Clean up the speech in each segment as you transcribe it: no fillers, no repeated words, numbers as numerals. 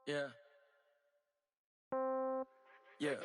Yeah. Yeah.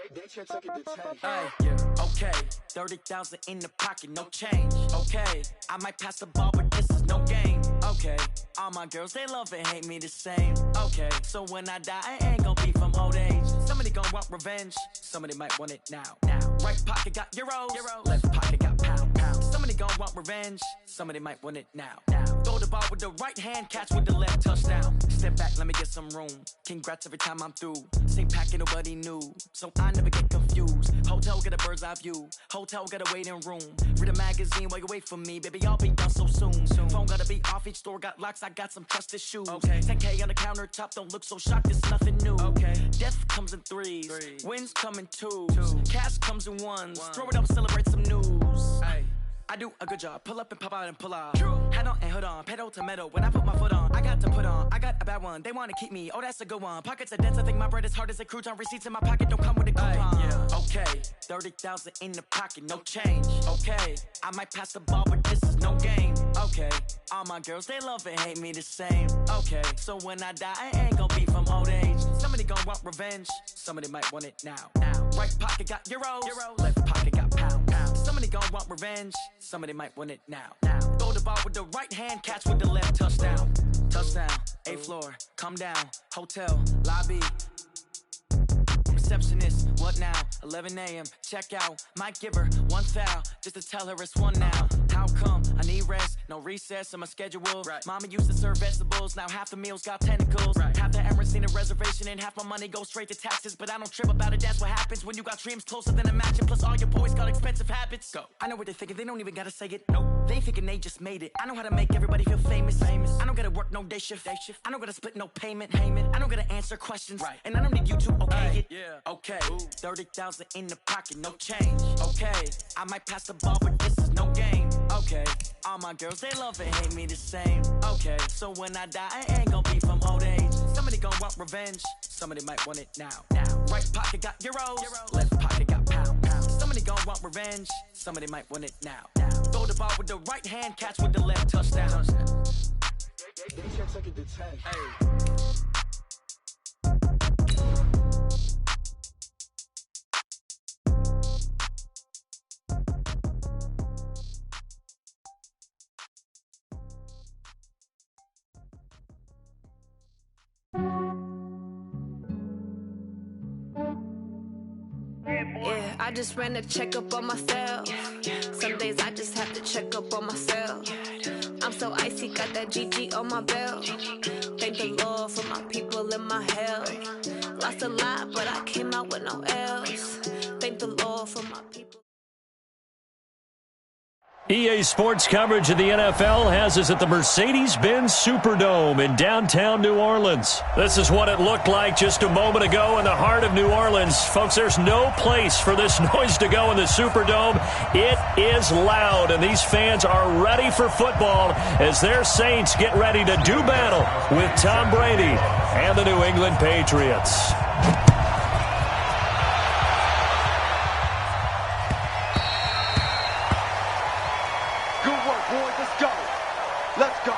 Ay, Yeah. okay, 30,000 in the pocket, no change. Okay, I might pass the ball, but this is no game. Okay, all my girls, they love and hate me the same. Okay, so when I die, I ain't gon' be from old age. Somebody gon' want revenge, somebody might want it now. Right pocket got euros, left pocket got pound. Somebody gon' want revenge, somebody might want it now. Throw the ball with the right hand, catch with the left, touchdown. Step back, let me get some room. Congrats every time I'm through. Same packet, nobody knew, so I never get confused. Hotel get a bird's eye view, hotel got a waiting room. Read a magazine while you wait for me, baby, I'll be done so soon. Phone gotta be off, each store got locks, I got some trusted shoes. 10K on the countertop, don't look so shocked, it's nothing new. Death comes in threes, wins come in twos, cash comes in ones. Throw it up, celebrate some news. I do a good job, pull up and pop out and pull out. Head on and hood on, pedal to metal. When I put my foot on, I got to put on. I got a bad one, they wanna keep me, oh that's a good one. Pockets are dense, I think my bread is hard as a crouton. Receipts in my pocket don't come with a coupon. Okay, 30,000 in the pocket, no change. Okay, I might pass the ball, but this is no game. Okay, all my girls, they love and hate me the same. Okay, so when I die, I ain't gon' be from old age. Somebody gon' want revenge, somebody might want it now. Right pocket got euros, left pocket got pound. Somebody gon' want revenge, somebody might want it now. Throw the ball with the right hand, catch with the left, touchdown. Touchdown, 8th floor, come down, hotel, lobby. Receptionist, what now? 11 a.m. check out. Might give her one foul just to tell her it's one now. How come? I need rest, no recess in my schedule. Mama used to serve vegetables, now half the meals got tentacles. Half the errands need a reservation and half my money goes straight to taxes. But I don't trip about it, that's what happens when you got dreams closer than a mansion. Plus all your boys got expensive habits. Go. I know what they're thinking, they don't even gotta say it. Nope. They thinking they just made it. I know how to make everybody feel famous. I don't gotta work no day shift. I don't gotta split no payment. I don't gotta answer questions. And I don't need you to okay it. Okay, 30,000 in the pocket, no change. Okay, I might pass the ball, but this is no game. Okay, all my girls, they love and hate me the same. Okay, so when I die, I ain't gon' be from old age. Somebody gon' want revenge, somebody might want it now. Right pocket got euros, left pocket got pound. Somebody gon' want revenge, somebody might want it now. Throw the ball with the right hand, catch with the left, touchdown. Yeah, I just ran a checkup on myself. Some days I just have to check up on myself. I'm so icy, got that GG on my belt. Thank the Lord for my people in my health. Lost a lot, but I came out with no else. Thank the Lord for my people. EA Sports coverage of the NFL has us at the Mercedes-Benz Superdome in downtown New Orleans. This is what it looked like just a moment ago in the heart of New Orleans. Folks, there's no place for this noise to go in the Superdome. It is loud, and these fans are ready for football as their Saints get ready to do battle with Tom Brady and the New England Patriots. Let's go.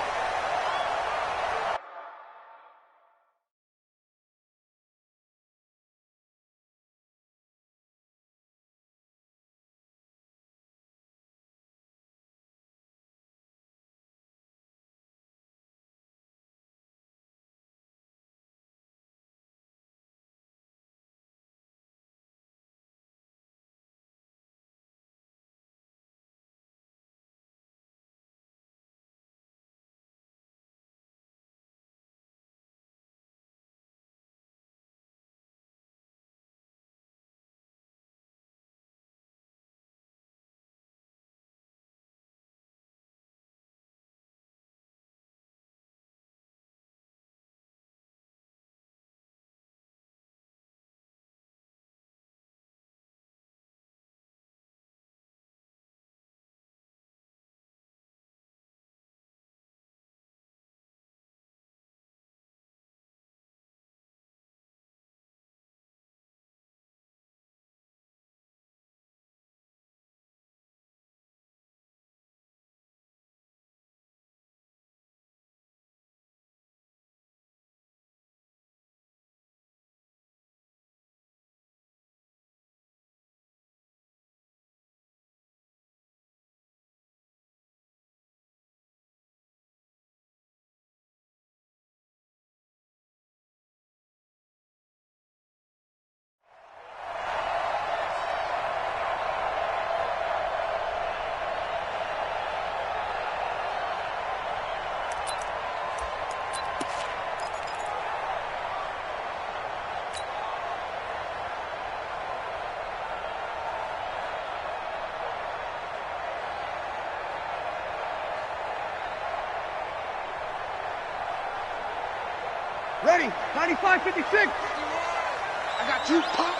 Ready? 95-56. I got you. Pop.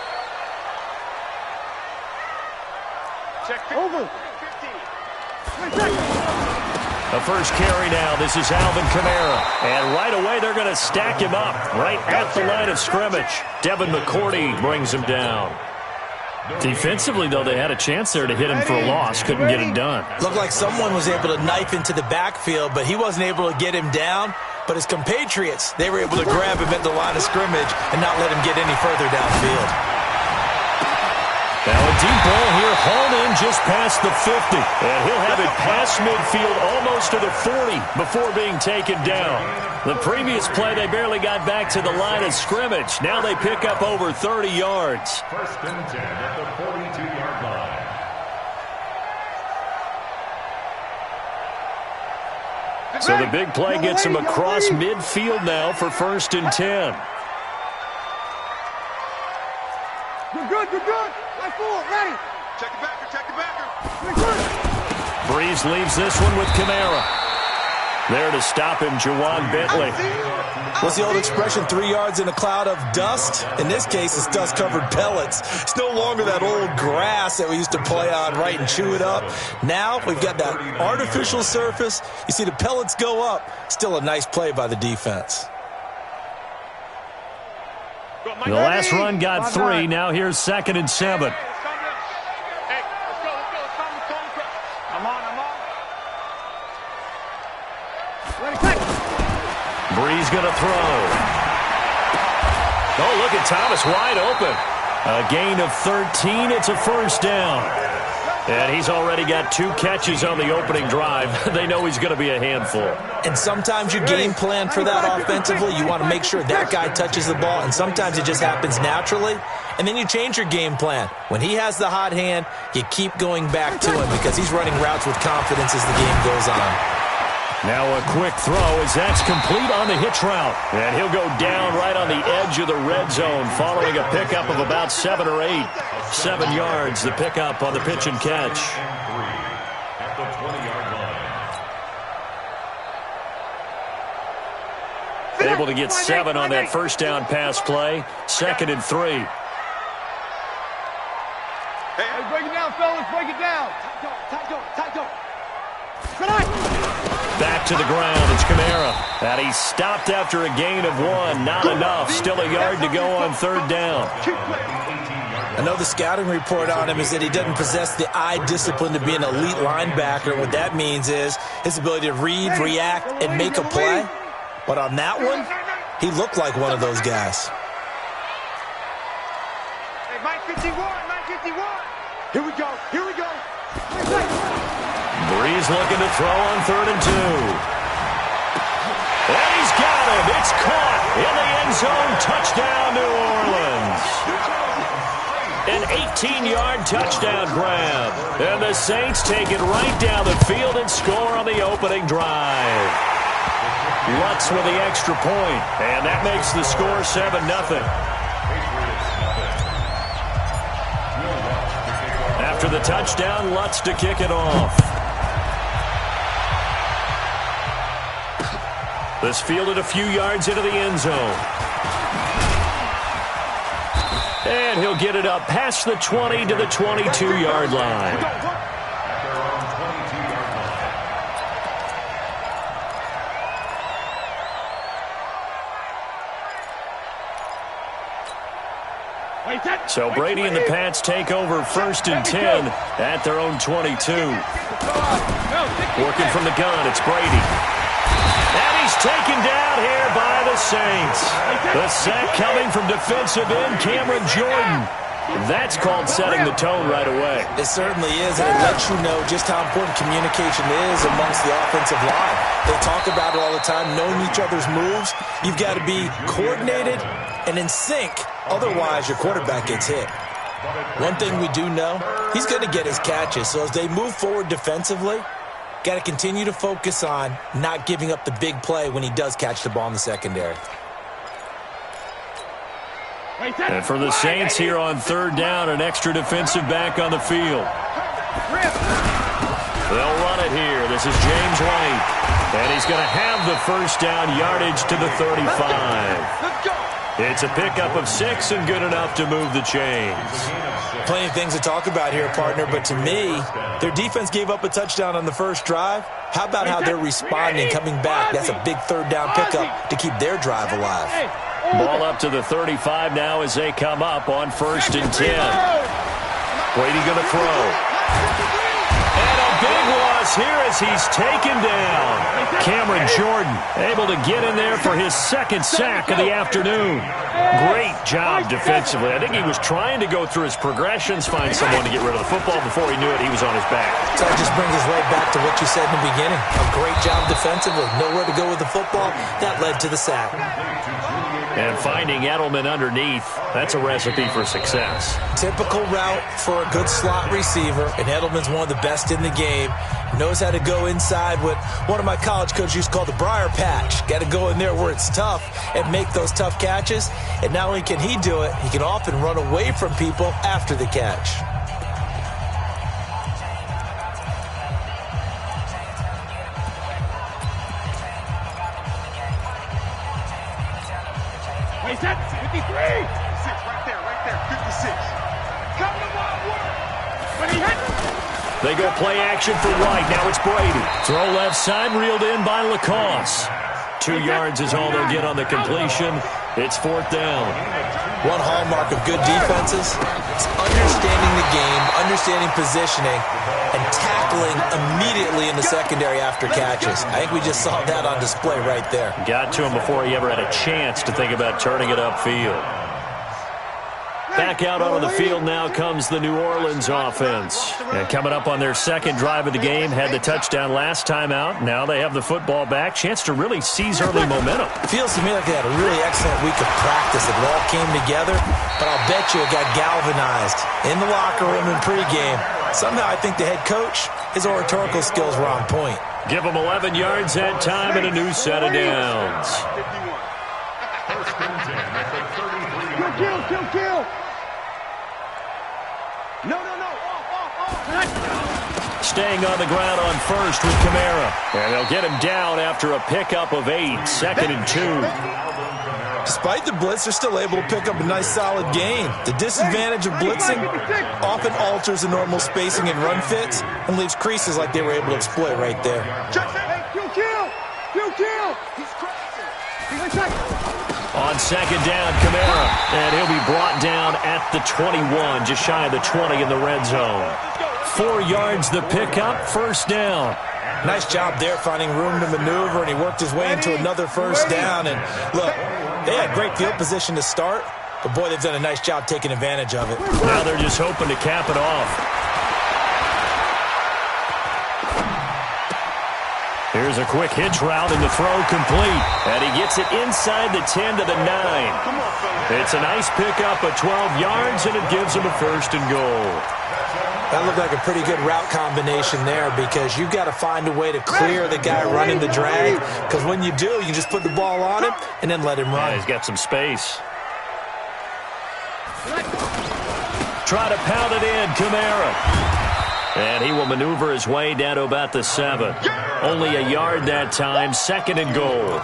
Check. Over. 15. The first carry now. This is Alvin Kamara. And right away, they're going to stack him up right at the line of scrimmage. Devin McCourty brings him down. Defensively, though, they had a chance there to hit him for a loss. Couldn't get it done. Looked like someone was able to knife into the backfield, but he wasn't able to get him down. But his compatriots, they were able to grab him at the line of scrimmage and not let him get any further downfield. Now a deep ball here, hauled in just past the 50. And he'll have it past midfield almost to the 40 before being taken down. The previous play, they barely got back to the line of scrimmage. Now they pick up over 30 yards. First and 10 at the 42-yard line. So the big play gets him across midfield now for first and 10. You're good, you're good. Left forward, ready. Check the backer, check the backer. Breeze leaves this one with Kamara. There to stop him, Juwan Bentley. What's the old expression, 3 yards in a cloud of dust? In this case, it's dust-covered pellets. It's no longer that old grass that we used to play on, right, and chew it up. Now we've got that artificial surface. You see the pellets go up. Still a nice play by the defense. The last run got 3. Now here's 2nd and 7. Hey, let's go. I'm on. Ready, quick. Breeze going to throw. Oh, look at Thomas wide open. A gain of 13. It's a first down. And he's already got 2 catches on the opening drive. They know he's going to be a handful. And sometimes you game plan for that offensively. You want to make sure that guy touches the ball, and sometimes it just happens naturally. And then you change your game plan. When he has the hot hand, you keep going back to him because he's running routes with confidence as the game goes on. Now a quick throw as that's complete on the hitch route. And he'll go down right on the edge of the red zone following a pickup of about 7 or 8. 7 yards, the pickup on the pitch and catch. At the 20-yard line. Able to get 7 on that first down pass play. 2nd and 3. Hey, break it down, fellas. Break it down. Tight go. Back to the ground. It's Kamara. And he's stopped after a gain of 1. Not enough. Still a yard to go on 3rd down. I know the scouting report on him is that he doesn't possess the eye discipline to be an elite linebacker. What that means is his ability to read, react, and make a play. But on that one, he looked like one of those guys. Hey, Mike 51. Here we go. Breeze looking to throw on 3rd and 2. And he's got him. It's caught in the end zone. Touchdown, New Orleans. An 18-yard touchdown grab. And the Saints take it right down the field and score on the opening drive. Lutz with the extra point. And that makes the score 7-0. After the touchdown, Lutz to kick it off. This fielded a few yards into the end zone. And he'll get it up past the 20 to the 22-yard line. So Brady and the Pats take over 1st and 10 at their own 22. Working from the gun, it's Brady. And he's taken down here by the Saints. The sack coming from defensive end Cameron Jordan. That's called setting the tone right away. It certainly is, and it lets you know just how important communication is amongst the offensive line. They talk about it all the time, knowing each other's moves. You've got to be coordinated and in sync. Otherwise, your quarterback gets hit. One thing we do know, he's going to get his catches. So as they move forward defensively, got to continue to focus on not giving up the big play when he does catch the ball in the secondary. And for the Saints here on 3rd down, an extra defensive back on the field. They'll run it here. This is James White. And he's going to have the first down, yardage to the 35. It's a pickup of 6 and good enough to move the chains. Plenty of things to talk about here, partner, but to me, their defense gave up a touchdown on the first drive. How about how they're responding, coming back? That's a big third down pickup to keep their drive alive. Ball up to the 35 now as they come up on 1st and 10. Brady going to throw. And a big loss here as he's taken down. Cameron Jordan able to get in there for his 2nd sack of the afternoon. Great job defensively. I think he was trying to go through his progressions, find someone to get rid of the football. Before he knew it, he was on his back. So that just brings us right back to what you said in the beginning. A great job defensively. Nowhere to go with the football. That led to the sack. And finding Edelman underneath, that's a recipe for success. Typical route for a good slot receiver, and Edelman's one of the best in the game. Knows how to go inside what one of my college coaches used to call the briar patch. Got to go in there where it's tough and make those tough catches. And not only can he do it, he can often run away from people after the catch. Wait, that's 53. 56, right there, 56. Come to my work. When he hits. They go play action for White. Now it's Brady. Throw left side, reeled in by Lacoste. 2 yards is all they'll get on the completion. It's 4th down. One hallmark of good defenses is understanding the game, understanding positioning, and tackling immediately in the secondary after catches. I think we just saw that on display right there. Got to him before he ever had a chance to think about turning it upfield. Back out onto the field now comes the New Orleans offense. And coming up on their 2nd drive of the game, had the touchdown last time out. Now they have the football back. Chance to really seize early momentum. Feels to me like they had a really excellent week of practice. It all came together, but I'll bet you it got galvanized in the locker room in pregame. Somehow I think the head coach, his oratorical skills were on point. Give him 11 yards that time and a new set of downs. Kill. No. Staying on the ground on 1st with Kamara. And they'll get him down after a pickup of 8, 2nd and 2. Despite the blitz, they're still able to pick up a nice solid gain. The disadvantage of blitzing often alters the normal spacing and run fits and leaves creases like they were able to exploit right there. Kill. He's crazy. On 2nd down, Kamara. And he'll be brought down at the 21, just shy of the 20 in the red zone. 4 yards the pickup, 1st down. Nice job there finding room to maneuver, and he worked his way into another 1st down. And look, they had great field position to start, but boy, they've done a nice job taking advantage of it. Now they're just hoping to cap it off. Here's a quick hitch route and the throw complete. And he gets it inside the 10 to the 9. It's a nice pickup of 12 yards, and it gives him a 1st and goal. That looked like a pretty good route combination there because you've got to find a way to clear the guy running the drag, because when you do, you just put the ball on him and then let him run. Yeah, he's got some space. Try to pound it in, Kamara. And he will maneuver his way down to about the 7. Only a yard that time, 2nd and goal.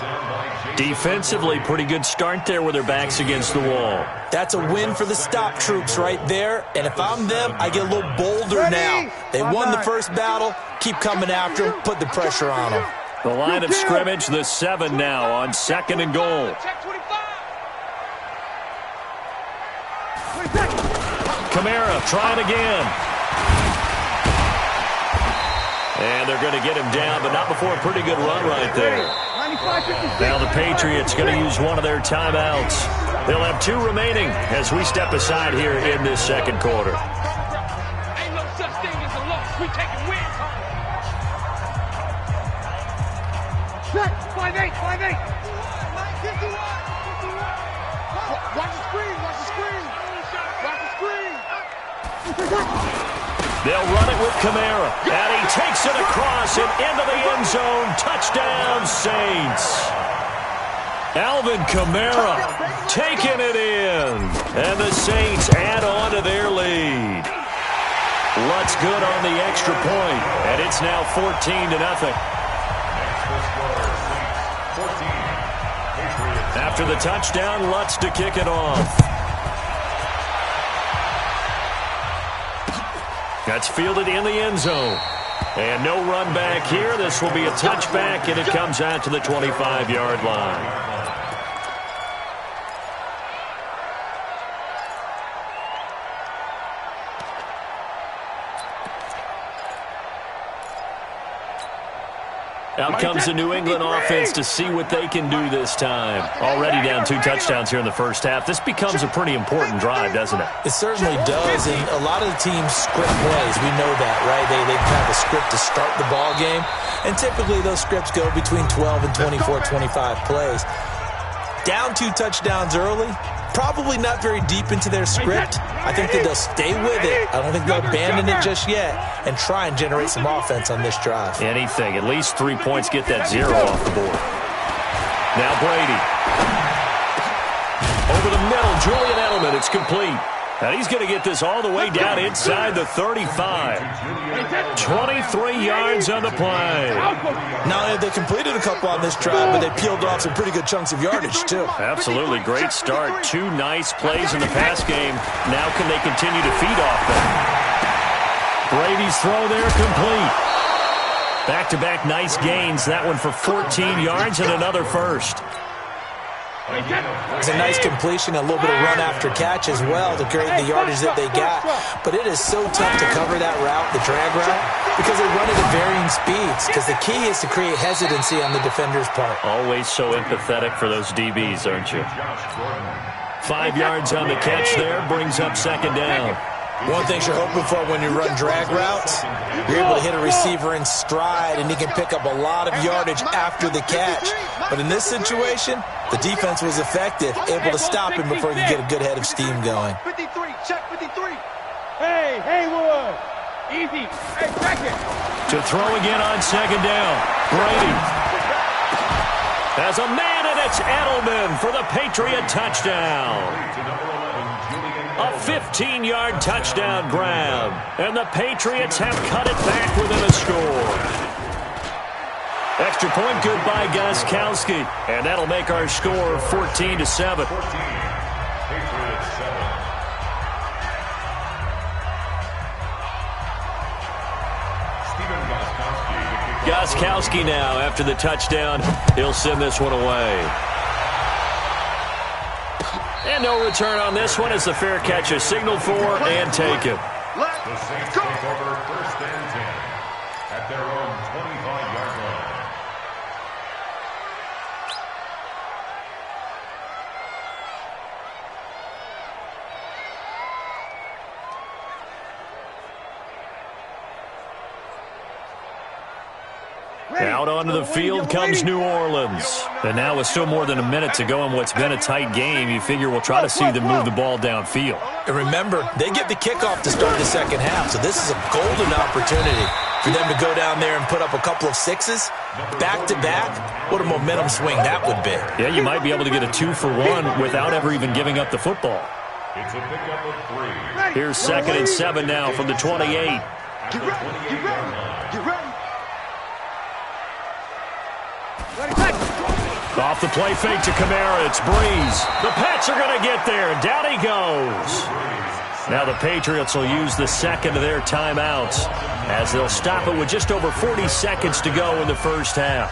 Defensively, pretty good start there with their backs against the wall. That's a win for the stop troops right there. And if I'm them, I get a little bolder now. They won the first battle. Keep coming after them. Put the pressure on them. The line of scrimmage, the 7 now on 2nd and goal. Kamara trying again. And they're going to get him down, but not before a pretty good run right there. Now the Patriots going to use one of their timeouts. They'll have 2 remaining as we step aside here in this 2nd quarter. Ain't no such thing as a loss. We taking wins home. 5-8. Watch the screen. They'll run it with Kamara, and he takes it across and into the end zone. Touchdown, Saints. Alvin Kamara taking it in, and the Saints add on to their lead. Lutz good on the extra point, and it's now 14-0. After after the touchdown. Lutz to kick it off. That's fielded in the end zone. And no run back here. This will be a touchback, and it comes out to the 25-yard line. Out comes the New England offense to see what they can do this time. Already down 2 touchdowns here in the first half. This becomes a pretty important drive, doesn't it? It certainly does, and a lot of the teams script plays. We know that, right? They have a script to start the ball game, and typically those scripts go between 12 and 24, 25 plays. Down 2 touchdowns early, probably not very deep into their script. I think that they'll stay with it. I don't think they'll abandon it just yet and try and generate some offense on this drive. Anything. At least 3 points, get that 0 off the board. Now Brady. Over the middle, Julian Edelman. It's complete. And he's going to get this all the way down inside the 35. 23 yards on the play. Now, they completed a couple on this drive, but they peeled off some pretty good chunks of yardage, too. Absolutely. Great start. 2 nice plays in the pass game. Now can they continue to feed off them? Brady's throw there complete. Back-to-back nice gains. That one for 14 yards and another first. It's a nice completion, a little bit of run after catch as well to create the yardage that they got. But it is so tough to cover that route, the drag route, because they run it at varying speeds. Because the key is to create hesitancy on the defender's part. Always so empathetic for those DBs, aren't you? 5 yards on the catch there, brings up second down. One thing you're hoping for when you run drag routes, you're able to hit a receiver in stride, and he can pick up a lot of yardage after the catch. But in this situation, the defense was effective, able to stop him before he could get a good head of steam going. 53, check 53. Hey, Haywood. Easy. Hey, check it. To throw again on second down. Brady. Has a man, and it's Edelman for the Patriot touchdown. A 15-yard touchdown grab. And the Patriots have cut it back within a score. Extra point good by Gostkowski. And that'll make our score 14-7. Gostkowski now after the touchdown. He'll send this one away. And no return on this one as the fair catch is signaled for and taken. The Saints take over first and 10 at their own 25-yard line. Out onto the field comes New Orleans. And now with still more than a minute to go in what's been a tight game, you figure we'll try to see them move the ball downfield. And remember, they get the kickoff to start the second half, so this is a golden opportunity for them to go down there and put up a couple of sixes back-to-back. What a momentum swing that would be. Yeah, you might be able to get a 2-for-1 without ever even giving up the football. It's a pickup of 3. Here's 2nd and 7 now from the 28. At the 28-yard line. Off the play fake to Kamara, it's Breeze. The Pats are going to get there. Down he goes. Now the Patriots will use the second of their timeouts as they'll stop it with just over 40 seconds to go in the first half.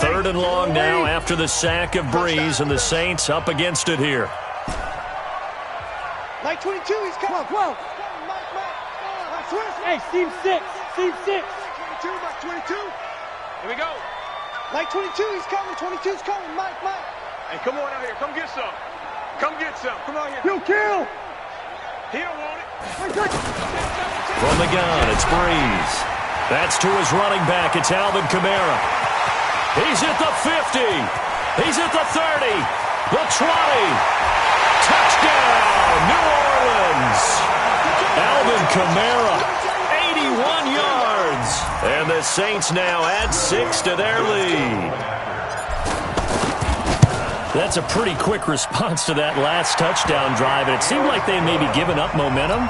3rd and long now after the sack of Breeze, and the Saints up against it here. Like 22, he's coming. 12. Hey, Steve 6. Steve 6. 22, Mike 22. Here we go. Like 22, he's coming. 22's coming. Mike. Hey, come on out here. Come get some. Come get some. Come on here. You kill. He don't want it. From the gun, it's Breeze. That's to his running back. It's Alvin Kamara. He's at the 50. He's at the 30. The 20. Touchdown, New Orleans. Alvin Kamara, 81 yards. And the Saints now add 6 to their lead. That's a pretty quick response to that last touchdown drive, and it seemed like they may be giving up momentum.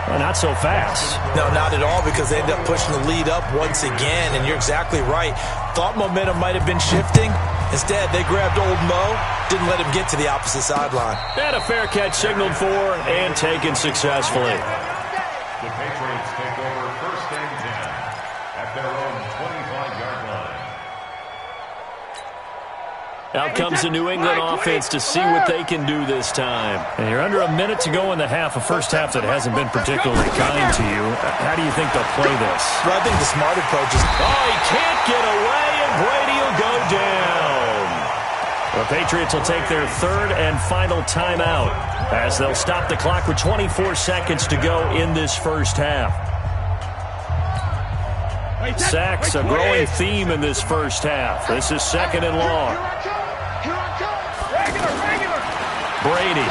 Well, not so fast. No, not at all, because they end up pushing the lead up once again, and you're exactly right. Thought momentum might have been shifting, Instead, they grabbed old Mo, didn't let him get to the opposite sideline. And a fair catch signaled for and taken successfully. The Patriots take over 1st and 10 at their own 25-yard line. Out comes the New England offense to see what they can do this time. And you're under a minute to go in the half, a first half that hasn't been particularly kind to you. How do you think they'll play this? Well, I think the smart approach is... Oh, he can't get away, and Brady will go down. The Patriots will take their 3rd and final timeout as they'll stop the clock with 24 seconds to go in this first half. Sacks, a growing theme in this first half. This is 2nd and long. Brady.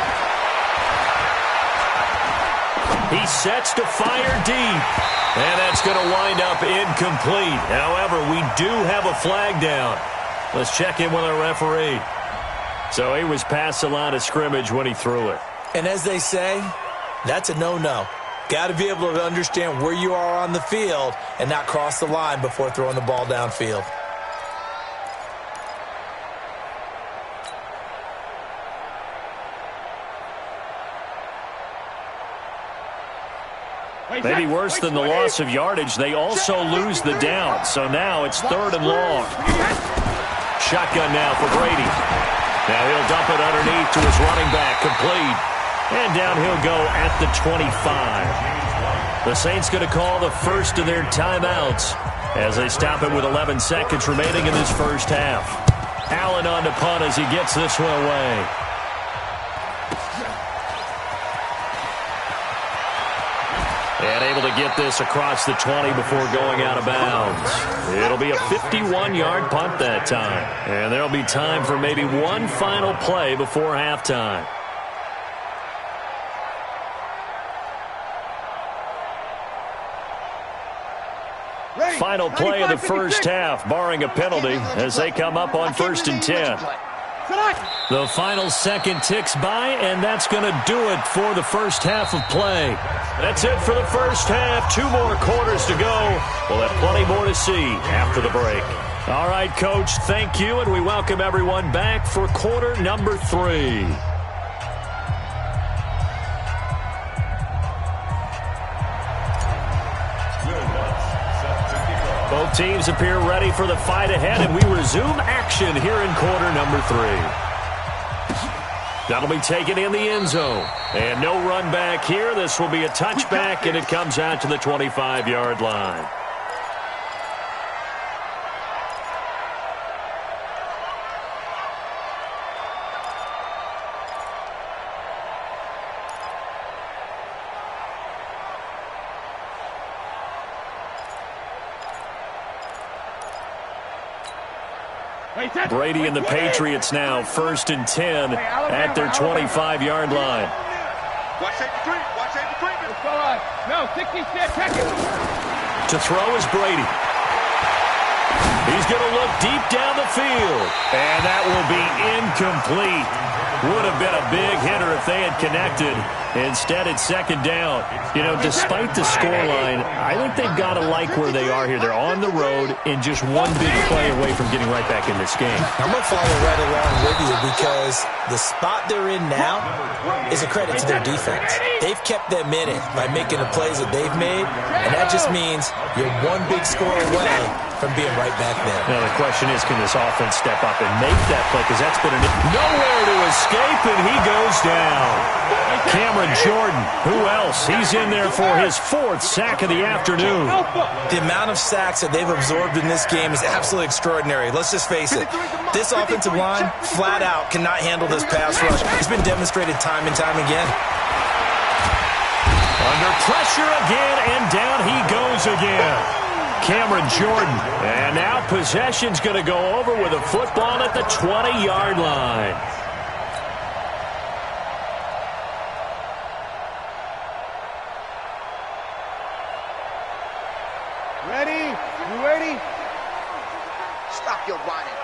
He sets to fire deep. And that's going to wind up incomplete. However, we do have a flag down. Let's check in with our referee. So he was past the line of scrimmage when he threw it. And as they say, that's a no-no. Got to be able to understand where you are on the field and not cross the line before throwing the ball downfield. Maybe worse than the loss of yardage, they also lose the down. So now it's 3rd and long. Shotgun now for Brady. Now he'll dump it underneath to his running back, complete. And down he'll go at the 25. The Saints going to call the first of their timeouts as they stop it with 11 seconds remaining in this first half. Allen on to punt as he gets this one away. And able to get this across the 20 before going out of bounds. It'll be a 51-yard punt that time. And there'll be time for maybe one final play before halftime. Final play of the first half, barring a penalty, as they come up on 1st and 10. The final second ticks by, and that's going to do it for the first half of play. That's it for the first half. 2 more quarters to go. We'll have plenty more to see after the break. All right, Coach, thank you, and we welcome everyone back for quarter number 3. Both teams appear ready for the fight ahead, and we resume action here in quarter number 3. That'll be taken in the end zone. And no run back here. This will be a touchback, and it comes out to the 25-yard line. Brady and the Patriots now 1st and 10 at their 25-yard line. Watch safety creep. Watch safety creep. No, 60 seconds. To throw is Brady. He's going to look deep down the field. And that will be incomplete. Would have been a big hitter if they had connected. Instead, it's 2nd down. You know, despite the scoreline, I think they've got to like where they are here. They're on the road and just one big play away from getting right back in this game. I'm going to follow right along with you because the spot they're in now is a credit to their defense. They've kept them in it by making the plays that they've made, and that just means you're one big score away from being right back there. Now, the question is, can this offense step up and make that play? Because that's been nowhere to escape, and he goes down. Cameron Jordan, who else? He's in there for his 4th sack of the afternoon. The amount of sacks that they've absorbed in this game is absolutely extraordinary. Let's just face it. This offensive line, flat out, cannot handle this pass rush. It's been demonstrated time and time again. Under pressure again, and down he goes again. Cameron Jordan. And now possession's going to go over with a football at the 20-yard line. Ready? You ready? Stop your whining.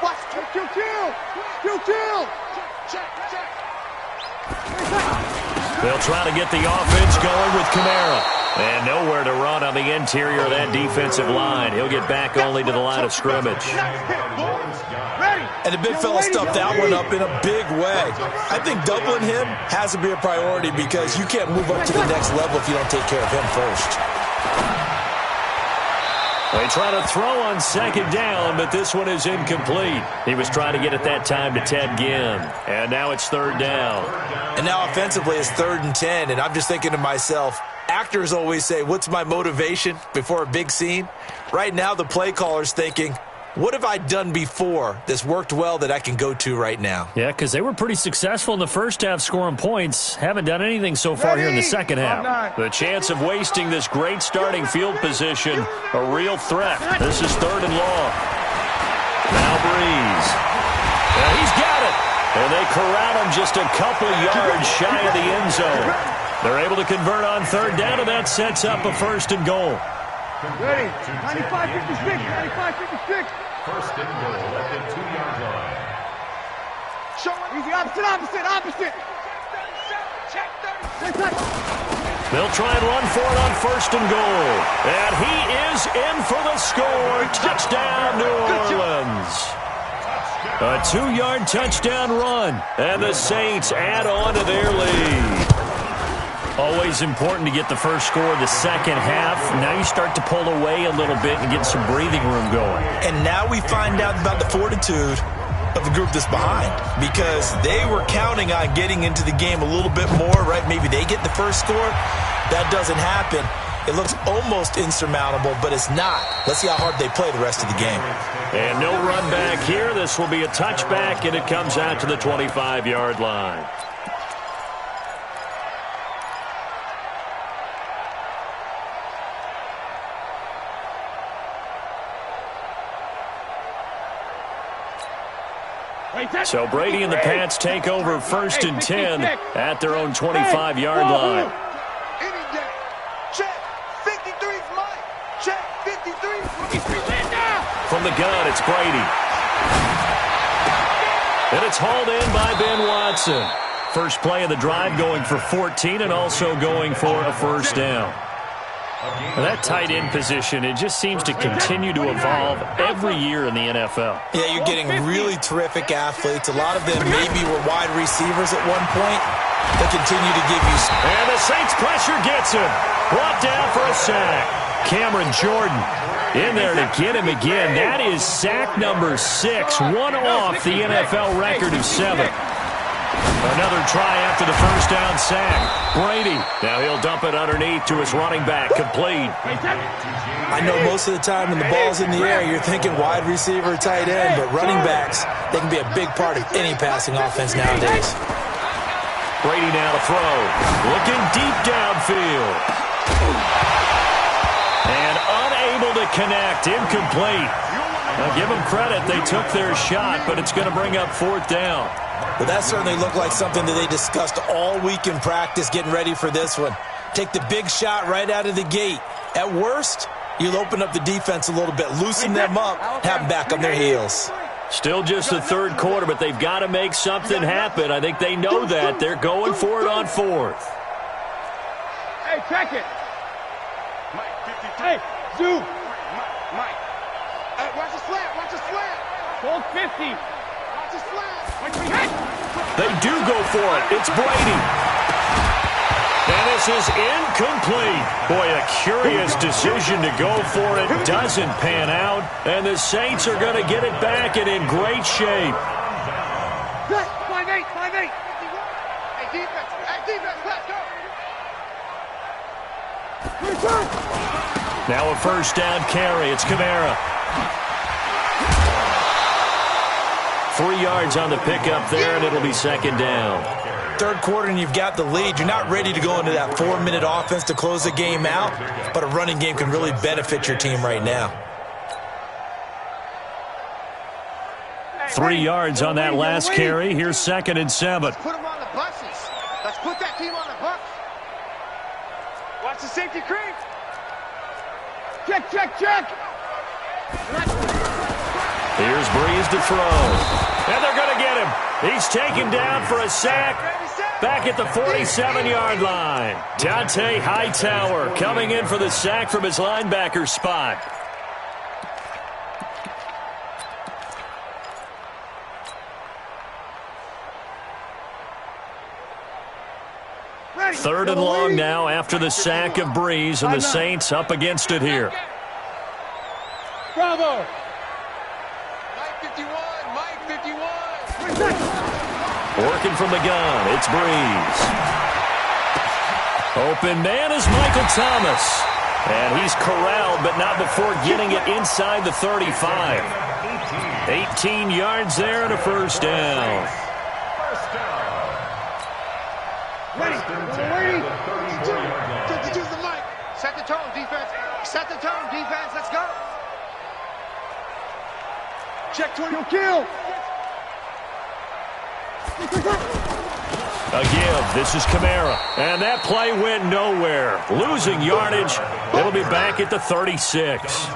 Watch. Chill. Check. They'll try to get the offense going with Kamara. And nowhere to run on the interior of that defensive line. He'll get back only to the line of scrimmage. And the big fella stuffed that one up in a big way. I think doubling him has to be a priority because you can't move up to the next level if you don't take care of him first. They try to throw on second down, but this one is incomplete. He was trying to get it that time to Ted Ginn. And now it's third down. And now offensively it's 3rd and 10. And I'm just thinking to myself, actors always say, what's my motivation before a big scene? Right now the play caller's thinking, what have I done before that's worked well that I can go to right now? Yeah, because they were pretty successful in the first half scoring points. Haven't done anything so far here in the second half. The chance of wasting this great starting field position, a real threat. This is 3rd and long. Now Breeze. Yeah, he's got it. And they corral him just a couple yards shy of the end zone. They're able to convert on 3rd down, and that sets up a 1st and goal. Ready? 95-56, 95-56. 1st and goal at the 2-yard line. Easy, opposite. They'll try and run for it on 1st and goal. And he is in for the score. Touchdown, New Orleans. A 2-yard touchdown run. And the Saints add on to their lead. Always important to get the first score of the second half. Now you start to pull away a little bit and get some breathing room going. And now we find out about the fortitude of the group that's behind because they were counting on getting into the game a little bit more, right? Maybe they get the first score. That doesn't happen. It looks almost insurmountable, but it's not. Let's see how hard they play the rest of the game. And no run back here. This will be a touchback, and it comes out to the 25-yard line. So Brady and the Pats take over 1st and 10 at their own 25-yard line. Check. 53's Mike. Check. 53. From the gun, it's Brady. And it's hauled in by Ben Watson. First play of the drive going for 14 and also going for a 1st down. That tight end position, it just seems to continue to evolve every year in the NFL. Yeah, you're getting really terrific athletes. A lot of them maybe were wide receivers at one point. They continue to give you... And the Saints pressure gets him. Brought down for a sack. Cameron Jordan in there to get him again. That is sack number 6, one off the NFL record of 7. Another try after the 1st down sack. Brady. Now he'll dump it underneath to his running back. Complete. I know most of the time when the ball's in the air, you're thinking wide receiver, tight end, but running backs, they can be a big part of any passing offense nowadays. Brady now to throw. Looking deep downfield. And unable to connect. Incomplete. Now give them credit. They took their shot, but it's going to bring up 4th down. Well, that certainly looked like something that they discussed all week in practice getting ready for this one. Take the big shot right out of the gate. At worst, you'll open up the defense a little bit, loosen them up, have them back on their heels. Still just the 3rd quarter, but they've got to make something happen. I think they know that. They're going for it on 4th. Hey, check it. Mike, 53. Hey, Zoo. Mike. Watch the slant. Watch the slant. Hold 50. Watch the slant. They do go for it. It's Brady. And this is incomplete. Boy, a curious decision to go for it. Doesn't pan out. And the Saints are going to get it back and in great shape. 5-8. Hey, defense, let's go. Now a 1st down carry. It's Kamara. 3 yards on the pickup there, and it'll be 2nd down. 3rd quarter, and you've got the lead. You're not ready to go into that 4-minute offense to close the game out, but a running game can really benefit your team right now. 3 yards on that last carry. Here's 2nd and 7. Let's put them on the buses. Let's put that team on the bus. Watch the safety creep. Check. Here's Breeze to throw. And they're going to get him. He's taken down for a sack. back at the 47-yard line. Dante Hightower coming in for the sack from his linebacker spot. Third and long now after the sack of Breeze, and the Saints up against it here. Bravo! Mike 51, Mike 51. Working from the gun, it's Breeze. Open man is Michael Thomas. And he's corralled, but not before getting it inside the 35. 18 yards there and a first down. Ready. To the mic. Set the tone, defense. Set the tone, defense. Let's go. Check 20. Kill. A give. This is Kamara. And that play went nowhere. Losing yardage. It'll be back at the 36.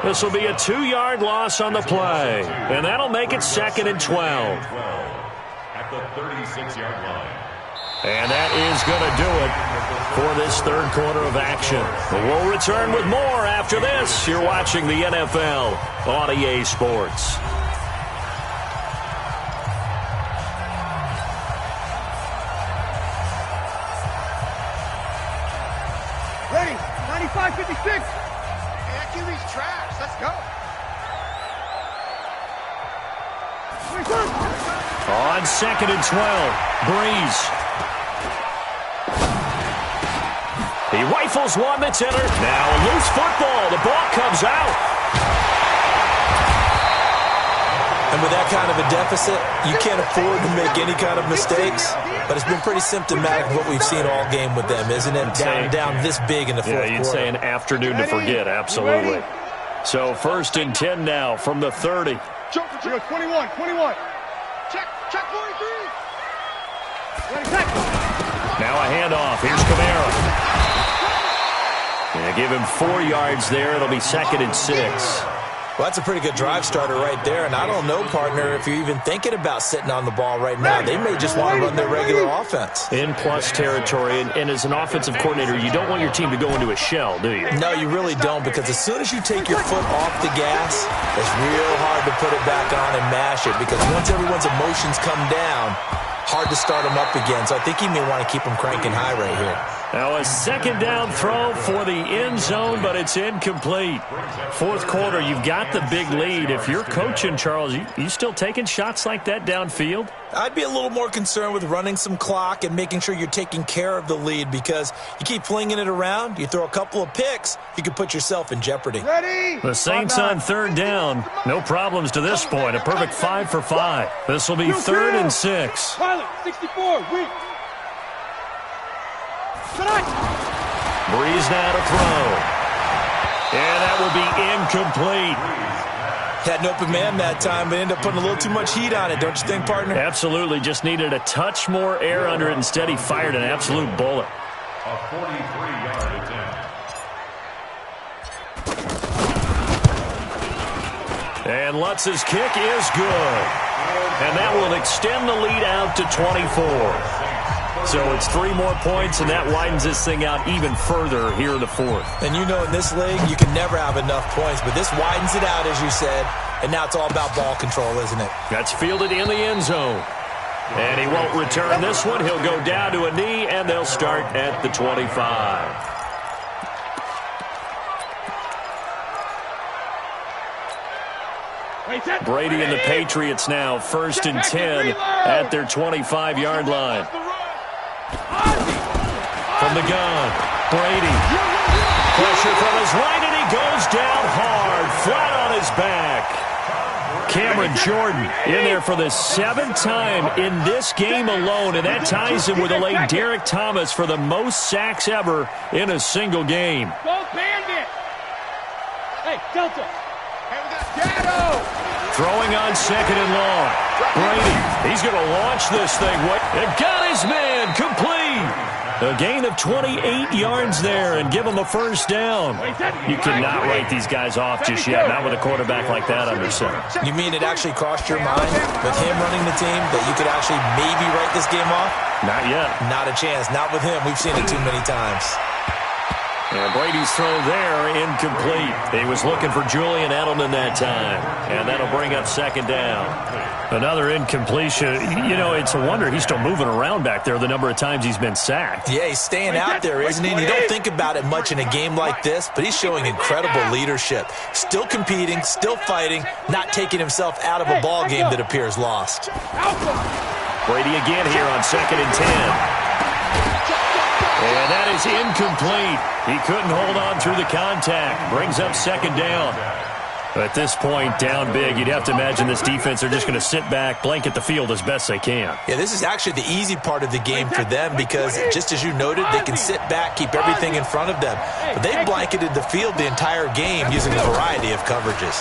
This will be a 2-yard loss on the play. And that'll make it 2nd and 12. At the 36-yard line. And that is going to do it for this third quarter of action. We'll return with more after this. You're watching the NFL on EA Sports. Ready. 95-56. And QB's trash. Let's go. On 2nd and 12, Breeze. He rifles one that's entered. Now a loose football. The ball comes out. And with that kind of a deficit, you can't afford to make any kind of mistakes. But it's been pretty symptomatic of what we've seen all game with them, isn't it? Down this big in the fourth quarter. Yeah, you'd say an afternoon to forget, absolutely. So 1st and 10 now from the 30. Jump for 21. Check 43. Now a handoff. Here's Kamara. Yeah, give him 4 yards there. It'll be 2nd and 6. Well, that's a pretty good drive starter right there. And I don't know, partner, if you're even thinking about sitting on the ball right now. They may just want to run their regular offense. In plus territory. And as an offensive coordinator, you don't want your team to go into a shell, do you? No, you really don't, because as soon as you take your foot off the gas, it's real hard to put it back on and mash it, because once everyone's emotions come down, hard to start them up again. So I think he may want to keep them cranking high right here. Now a 2nd down throw for the end zone, but it's incomplete. Fourth quarter, you've got the big lead. If you're coaching, Charles, you still taking shots like that downfield? I'd be a little more concerned with running some clock and making sure you're taking care of the lead, because you keep flinging it around, you throw a couple of picks, you can put yourself in jeopardy. Ready? The Saints on 3rd down. No problems to this point. A perfect 5 for 5. This will be 3rd and 6. Pilot, 64, weak. Breeze now to throw. And that will be incomplete. Had an open man that time, but ended up putting a little too much heat on it, don't you think, partner? Absolutely. Just needed a touch more air under it. Instead, he fired an absolute bullet. A 43-yard attempt. And Lutz's kick is good. And that will extend the lead out to 24. So it's 3 more points, and that widens this thing out even further here in the fourth. And you know, in this league, you can never have enough points, but this widens it out, as you said, and now it's all about ball control, isn't it? That's fielded in the end zone. And he won't return this one. He'll go down to a knee, and they'll start at the 25. Brady and the Patriots now 1st and 10 at their 25-yard line. From the gun, Brady. Pressure from his right, and he goes down hard, flat on his back. Cameron Jordan in there for the 7th time in this game alone, and that ties him with the late Derek Thomas for the most sacks ever in a single game. Go Bandit! Hey, Delta! Hey, we got Gatto! Throwing on 2nd and long. Brady, he's going to launch this thing. It got his man complete. A gain of 28 yards there and give them a first down. You cannot write these guys off just yet, not with a quarterback like that under center. You mean it actually crossed your mind with him running the team that you could actually maybe write this game off? Not yet. Not a chance. Not with him. We've seen it too many times. And Brady's throw there, incomplete. He was looking for Julian Edelman that time. And that'll bring up second down. Another incompletion. You know, it's a wonder he's still moving around back there the number of times he's been sacked. Yeah, he's staying out there, isn't he? And you don't think about it much in a game like this, but he's showing incredible leadership. Still competing, still fighting, not taking himself out of a ball game that appears lost. Brady again here on 2nd and 10. And that is incomplete. He couldn't hold on through the contact. Brings up second down. At this point, down big, you'd have to imagine this defense are just going to sit back, blanket the field as best they can. Yeah, this is actually the easy part of the game for them because, just as you noted, they can sit back, keep everything in front of them. But they've blanketed the field the entire game using a variety of coverages.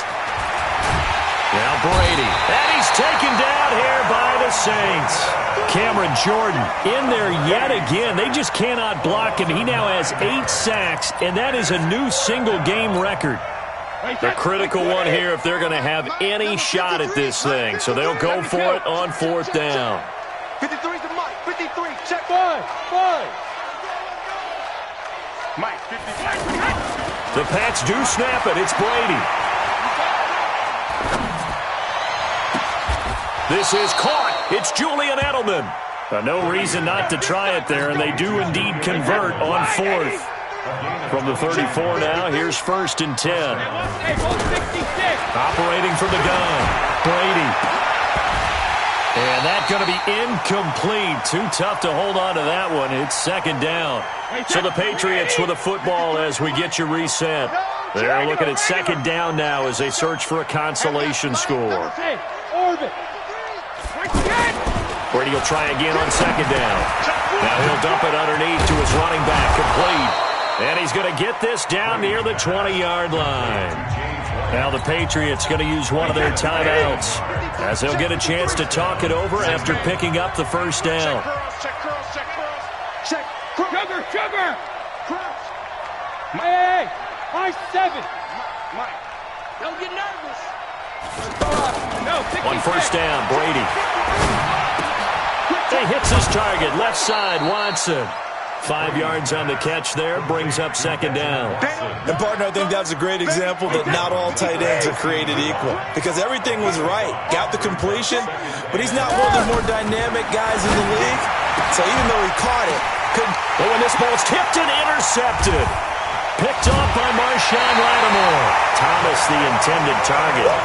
Now Brady, and he's taken down here by the Saints. Cameron Jordan in there yet again. They just cannot block him. He now has 8 sacks, and that is a new single-game record. The critical one here if they're going to have any shot at this thing. So they'll go for it on 4th down. 53 to Mike. 53. Check 5. Mike, 55. The Pats do snap it. It's Brady. This is caught. It's Julian Edelman. No reason not to try it there, and they do indeed convert on 4th. From the 34 now, here's 1st and 10. Operating from the gun, Brady. And that's going to be incomplete. Too tough to hold on to that one. It's second down. So the Patriots with a football as we get you reset. They're looking at second down now as they search for a consolation score. Brady will try again on second down. Now he'll dump it underneath to his running back, complete. And he's going to get this down near the 20-yard line. Now the Patriots going to use one of their timeouts as they'll get a chance to talk it over after picking up the first down. Check. Sugar. Hey, 5-7. Mike, don't get nervous. On first down, Brady. He hits his target, left side, Watson. 5 yards on the catch there, brings up second down. And, partner, I think that's a great example that not all tight ends are created equal because everything was right. Got the completion, but he's not one of the more dynamic guys in the league. So even though he caught it, couldn't. But when this ball's tipped and intercepted. Picked off by Marshawn Lattimore. Thomas, the intended target.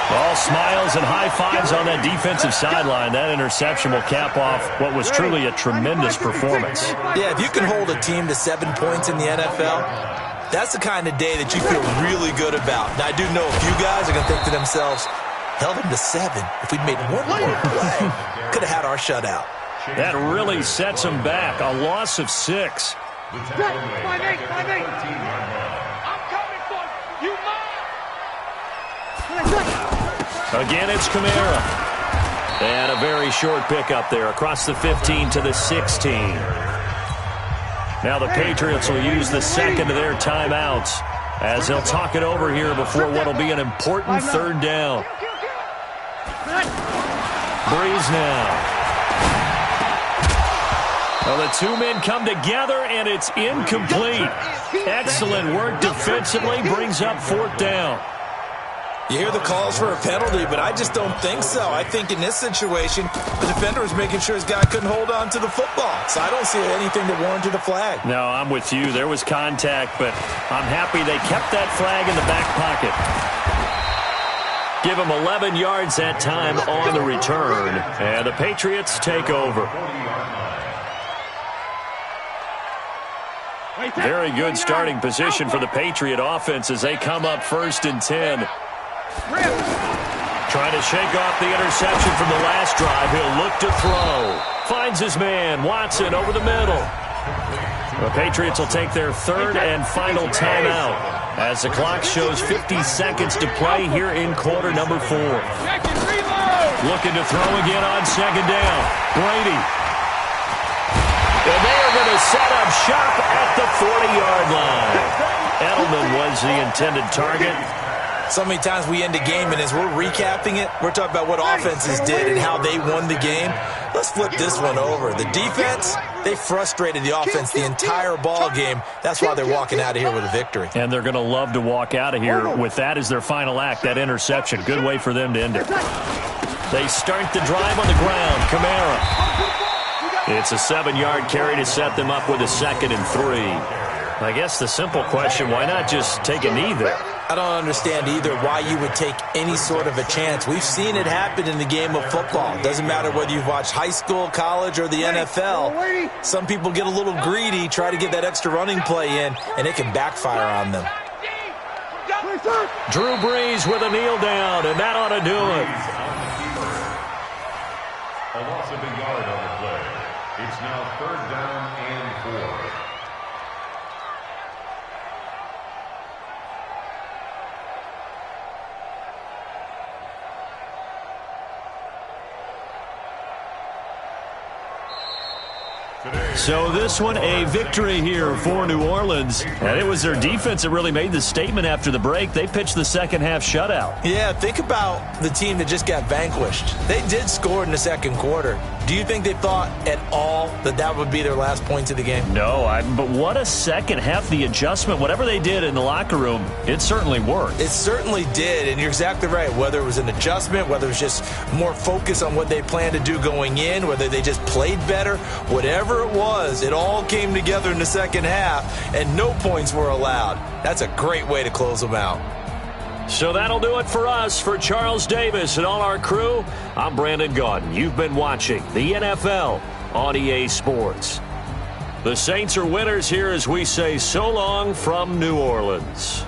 All smiles and high fives on that defensive sideline. That interception will cap off what was truly a tremendous performance. Yeah, if you can hold a team to 7 points in the NFL, that's the kind of day that you feel really good about. Now, I do know a few guys are going to think to themselves, held them to 7. If we'd made one more play, could have had our shutout. That really sets them back. A loss of 6. 5-8. I'm coming for you, Mike. Again, it's Kamara. And a very short pickup there across the 15 to the 16. Now the Patriots will use the second of their timeouts as they'll talk it over here before what will be an important third down. Breeze now. Well, the 2 men come together, and it's incomplete. Excellent work defensively, brings up 4th down. You hear the calls for a penalty, but I just don't think so. I think in this situation, the defender was making sure his guy couldn't hold on to the football. So I don't see anything that warranted a flag. No, I'm with you. There was contact, but I'm happy they kept that flag in the back pocket. Give him 11 yards that time on the return, and the Patriots take over. Very good starting position for the Patriot offense as they come up 1st and 10. Trying to shake off the interception from the last drive. He'll look to throw. Finds his man, Watson, over the middle. The Patriots will take their 3rd and final timeout as the clock shows 50 seconds to play here in quarter number 4. Looking to throw again on second down. Brady. And they are going to set up shop at the 40-yard line. Edelman was the intended target. So many times we end a game, and as we're recapping it, we're talking about what offenses did and how they won the game. Let's flip this one over. The defense, they frustrated the offense the entire ball game. That's why they're walking out of here with a victory. And they're going to love to walk out of here with that as their final act, that interception. Good way for them to end it. They start the drive on the ground. Kamara. It's a 7-yard carry to set them up with a 2nd and 3. I guess the simple question, why not just take a knee there? I don't understand either why you would take any sort of a chance. We've seen it happen in the game of football. It doesn't matter whether you've watched high school, college, or the NFL. Some people get a little greedy, try to get that extra running play in, and it can backfire on them. Drew Brees with a kneel down, and that ought to do it. A loss of a yard on the play. It's now 3rd down and 4. So this one, a victory here for New Orleans. And it was their defense that really made the statement after the break. They pitched the second-half shutout. Yeah, think about the team that just got vanquished. They did score in the second quarter. Do you think they thought at all that that would be their last points of the game? No, but what a second half. The adjustment, whatever they did in the locker room, it certainly worked. It certainly did, and you're exactly right. Whether it was an adjustment, whether it was just more focus on what they planned to do going in, whether they just played better, whatever it was, it all came together in the second half, and no points were allowed. That's a great way to close them out. So that'll do it for us. For Charles Davis and all our crew, I'm Brandon Gaudin. You've been watching the NFL on EA Sports. The Saints are winners here as we say so long from New Orleans.